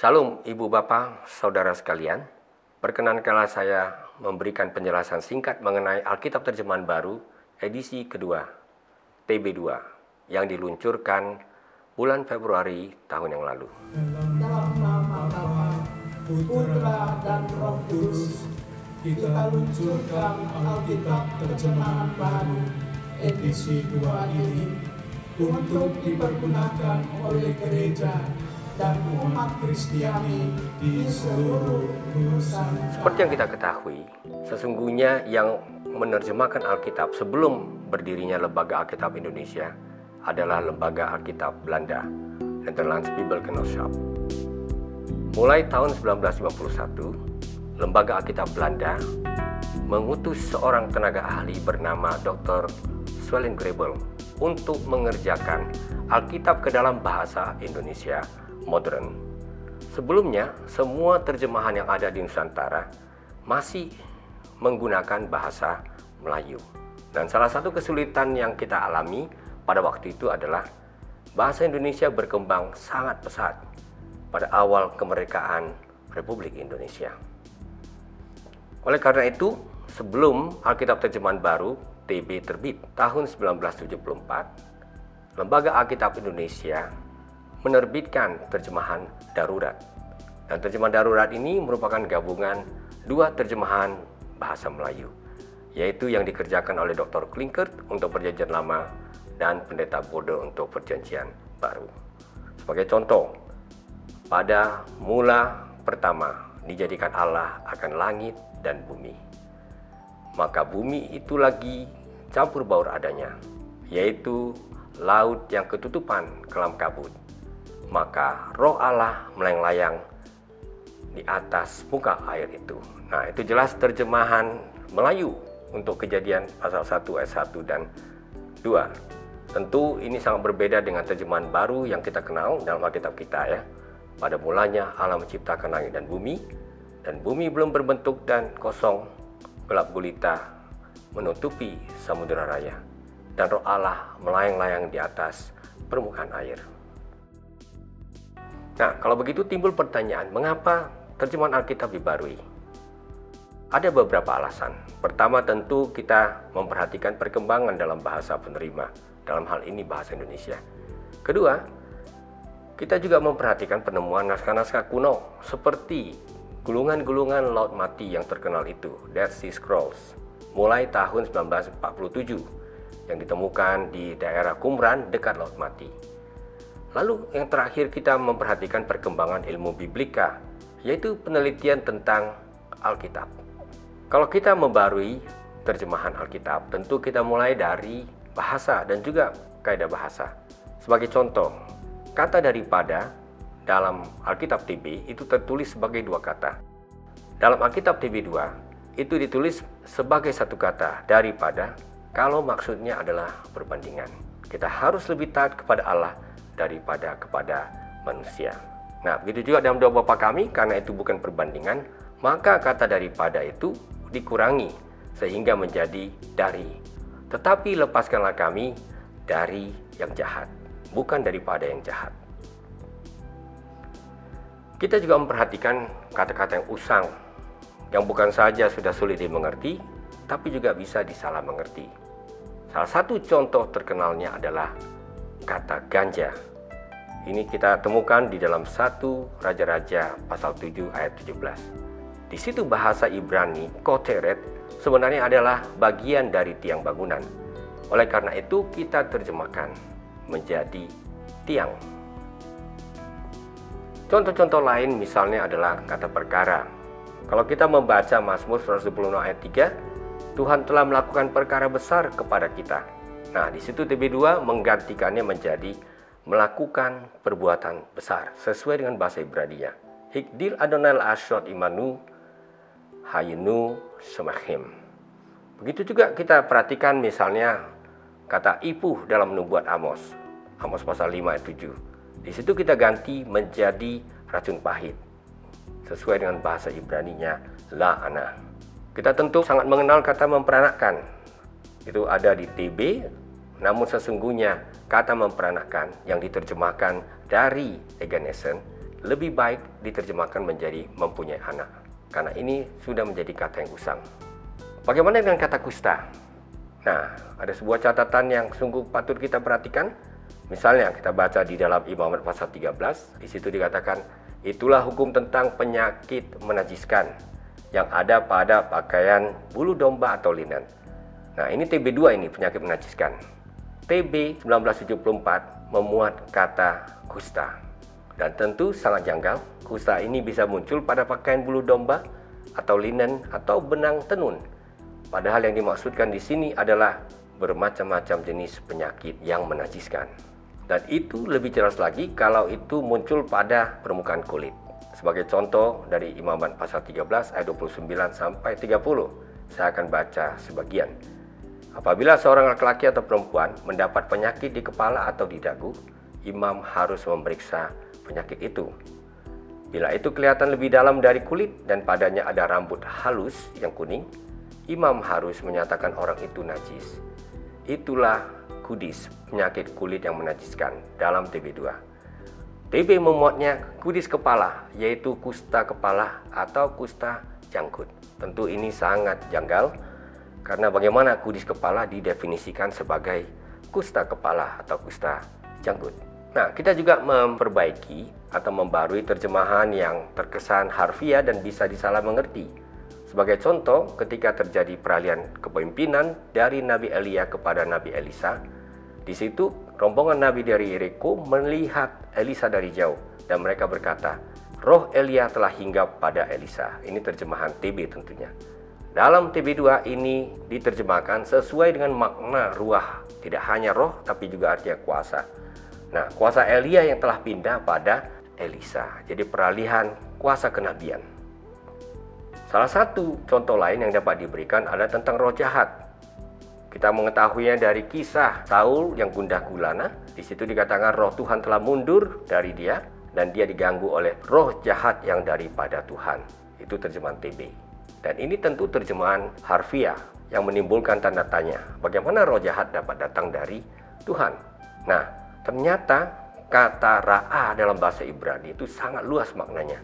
Salam Ibu Bapak, Saudara sekalian. Perkenankanlah saya memberikan penjelasan singkat mengenai Alkitab Terjemahan Baru edisi kedua, TB2, yang diluncurkan bulan Februari tahun yang lalu. Dalam nama Bapa, Putra dan Roh Kudus, kita luncurkan Alkitab Terjemahan Baru edisi 2 ini untuk dipergunakan oleh gereja dan umat Kristiani di seluruh Nusantara. Seperti yang kita ketahui, sesungguhnya yang menerjemahkan Alkitab sebelum berdirinya Lembaga Alkitab Indonesia adalah Lembaga Alkitab Belanda, Nederlands Bijbelgenootschap. Mulai tahun 1951, Lembaga Alkitab Belanda mengutus seorang tenaga ahli bernama Dr. Swellen Grebel untuk mengerjakan Alkitab ke dalam bahasa Indonesia modern. Sebelumnya, semua terjemahan yang ada di Nusantara masih menggunakan bahasa Melayu. Dan salah satu kesulitan yang kita alami pada waktu itu adalah bahasa Indonesia berkembang sangat pesat pada awal kemerdekaan Republik Indonesia. Oleh karena itu, sebelum Alkitab Terjemahan Baru TB terbit tahun 1974, Lembaga Alkitab Indonesia menerbitkan terjemahan darurat. Dan terjemahan darurat ini merupakan gabungan dua terjemahan bahasa Melayu, yaitu yang dikerjakan oleh Dr. Klinkert untuk Perjanjian Lama dan Pendeta Bode untuk Perjanjian Baru. Sebagai contoh, pada mula pertama dijadikan Allah akan langit dan bumi. Maka bumi itu lagi campur baur adanya, yaitu laut yang ketutupan kelam kabut. Maka roh Allah melayang-layang di atas muka air itu. Nah, itu jelas terjemahan Melayu untuk Kejadian pasal 1 ayat 1 dan 2. Tentu ini sangat berbeda dengan terjemahan baru yang kita kenal dalam Alkitab kita ya. Pada mulanya Allah menciptakan langit dan bumi belum berbentuk dan kosong, gelap gulita menutupi samudera raya, dan roh Allah melayang-layang di atas permukaan air. Nah, kalau begitu timbul pertanyaan, mengapa terjemahan Alkitab dibarui? Ada beberapa alasan. Pertama, tentu kita memperhatikan perkembangan dalam bahasa penerima, dalam hal ini bahasa Indonesia. Kedua, kita juga memperhatikan penemuan naskah-naskah kuno seperti gulungan-gulungan Laut Mati yang terkenal itu, Dead Sea Scrolls, mulai tahun 1947 yang ditemukan di daerah Qumran dekat Laut Mati. Lalu yang terakhir kita memperhatikan perkembangan ilmu biblika, yaitu penelitian tentang Alkitab. Kalau kita membarui terjemahan Alkitab, tentu kita mulai dari bahasa dan juga kaidah bahasa. Sebagai contoh, kata daripada dalam Alkitab TB itu tertulis sebagai dua kata. Dalam Alkitab TB 2 itu ditulis sebagai satu kata, daripada, kalau maksudnya adalah perbandingan. Kita harus lebih taat kepada Allah daripada kepada manusia. Nah, begitu juga dalam doa Bapa kami, karena itu bukan perbandingan, maka kata daripada itu dikurangi sehingga menjadi dari. Tetapi lepaskanlah kami dari yang jahat, bukan daripada yang jahat. Kita juga memperhatikan kata-kata yang usang, yang bukan saja sudah sulit dimengerti, tapi juga bisa disalah mengerti. Salah satu contoh terkenalnya adalah kata ganja. Ini kita temukan di dalam 1 Raja-Raja pasal 7 ayat 17. Di situ bahasa Ibrani koteret sebenarnya adalah bagian dari tiang bangunan. Oleh karena itu kita terjemahkan menjadi tiang. Contoh-contoh lain misalnya adalah kata perkara. Kalau kita membaca Mazmur 126 ayat 3, Tuhan telah melakukan perkara besar kepada kita. Nah, di situ TB2 menggantikannya menjadi melakukan perbuatan besar sesuai dengan bahasa Ibrani-nya. Higdil Adonai Ashot Imanu Hayinu Semachim. Begitu juga kita perhatikan misalnya kata ipuh dalam nubuat Amos pasal 5 ayat 7. Di situ kita ganti menjadi racun pahit sesuai dengan bahasa Ibrani-nya la'ana. Kita tentu sangat mengenal kata memperanakkan. Itu ada di TB. Namun sesungguhnya kata memperanakkan yang diterjemahkan dari Egan Essen lebih baik diterjemahkan menjadi mempunyai anak, karena ini sudah menjadi kata yang usang. Bagaimana dengan kata kusta? Nah, ada sebuah catatan yang sungguh patut kita perhatikan. Misalnya kita baca di dalam Imamat pasal 13, di situ dikatakan, itulah hukum tentang penyakit menajiskan yang ada pada pakaian bulu domba atau linen. Nah, ini TB2 ini, penyakit menajiskan. TB 1974 memuat kata kusta. Dan tentu sangat janggal, kusta ini bisa muncul pada pakaian bulu domba atau linen atau benang tenun. Padahal yang dimaksudkan di sini adalah bermacam-macam jenis penyakit yang menajiskan. Dan itu lebih jelas lagi kalau itu muncul pada permukaan kulit. Sebagai contoh dari Imamat pasal 13 ayat 29 sampai 30, saya akan baca sebagian. Apabila seorang laki-laki atau perempuan mendapat penyakit di kepala atau di dagu, imam harus memeriksa penyakit itu. Bila itu kelihatan lebih dalam dari kulit dan padanya ada rambut halus yang kuning, imam harus menyatakan orang itu najis. Itulah kudis, penyakit kulit yang menajiskan dalam TB2. TB memuatnya kudis kepala, yaitu kusta kepala atau kusta janggut. Tentu ini sangat janggal, karena bagaimana kudis kepala didefinisikan sebagai kusta kepala atau kusta janggut. Nah, kita juga memperbaiki atau membarui terjemahan yang terkesan harfiah dan bisa disalah mengerti. Sebagai contoh, ketika terjadi peralihan kepemimpinan dari Nabi Elia kepada Nabi Elisa, di situ rombongan Nabi dari Yeriko melihat Elisa dari jauh dan mereka berkata, roh Elia telah hinggap pada Elisa. Ini terjemahan TB tentunya. Dalam TB2 ini diterjemahkan sesuai dengan makna ruah, tidak hanya roh tapi juga artinya kuasa. Nah, kuasa Elia yang telah pindah pada Elisa. Jadi peralihan kuasa kenabian. Salah satu contoh lain yang dapat diberikan adalah tentang roh jahat. Kita mengetahuinya dari kisah Saul yang gundah gulana. Di situ dikatakan roh Tuhan telah mundur dari dia dan dia diganggu oleh roh jahat yang daripada Tuhan. Itu terjemahan TB. Dan ini tentu terjemahan harfiah yang menimbulkan tanda tanya. Bagaimana roh jahat dapat datang dari Tuhan? Nah, ternyata kata ra'a dalam bahasa Ibrani itu sangat luas maknanya.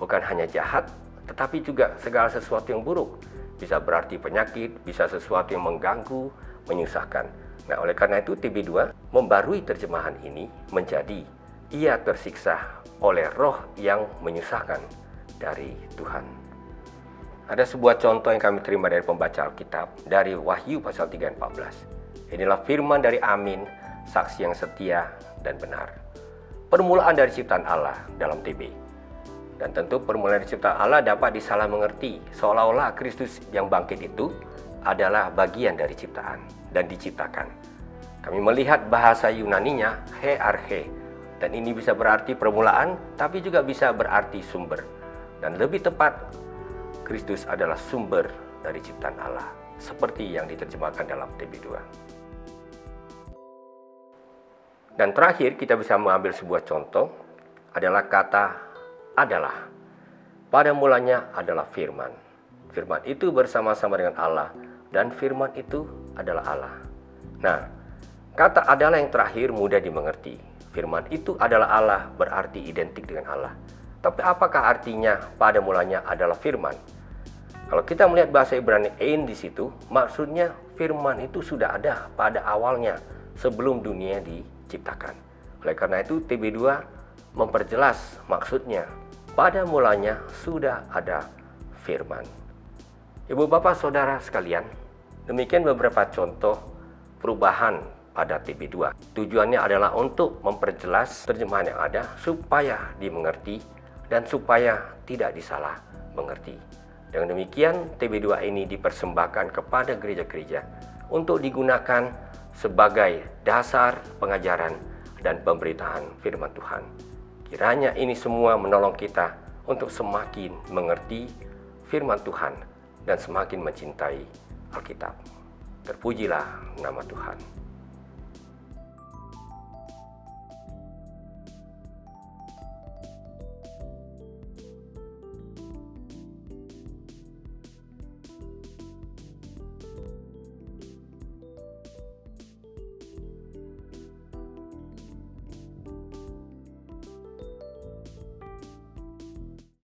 Bukan hanya jahat, tetapi juga segala sesuatu yang buruk. Bisa berarti penyakit, bisa sesuatu yang mengganggu, menyusahkan. Nah, oleh karena itu TB2 membarui terjemahan ini menjadi ia tersiksa oleh roh yang menyusahkan dari Tuhan. Ada sebuah contoh yang kami terima dari pembaca Alkitab dari Wahyu pasal 3 ayat 14. Inilah firman dari Amin, saksi yang setia dan benar. Permulaan dari ciptaan Allah dalam TB. Dan tentu permulaan ciptaan Allah dapat disalah mengerti seolah-olah Kristus yang bangkit itu adalah bagian dari ciptaan dan diciptakan. Kami melihat bahasa Yunaninya he arche, dan ini bisa berarti permulaan tapi juga bisa berarti sumber. Dan lebih tepat, Kristus adalah sumber dari ciptaan Allah, seperti yang diterjemahkan dalam TB2. Dan terakhir kita bisa mengambil sebuah contoh adalah kata adalah. Pada mulanya adalah firman. Firman itu bersama-sama dengan Allah dan firman itu adalah Allah. Nah, kata adalah yang terakhir mudah dimengerti. Firman itu adalah Allah berarti identik dengan Allah. Tapi apakah artinya pada mulanya adalah firman? Kalau kita melihat bahasa Ibrani ein di situ, maksudnya firman itu sudah ada pada awalnya sebelum dunia diciptakan. Oleh karena itu TB2 memperjelas maksudnya. Pada mulanya sudah ada firman. Ibu bapak saudara sekalian, demikian beberapa contoh perubahan pada TB2. Tujuannya adalah untuk memperjelas terjemahan yang ada supaya dimengerti dan supaya tidak disalah mengerti. Dengan demikian TB2 ini dipersembahkan kepada gereja-gereja untuk digunakan sebagai dasar pengajaran dan pemberitaan firman Tuhan. Kiranya ini semua menolong kita untuk semakin mengerti firman Tuhan dan semakin mencintai Alkitab. Terpujilah nama Tuhan.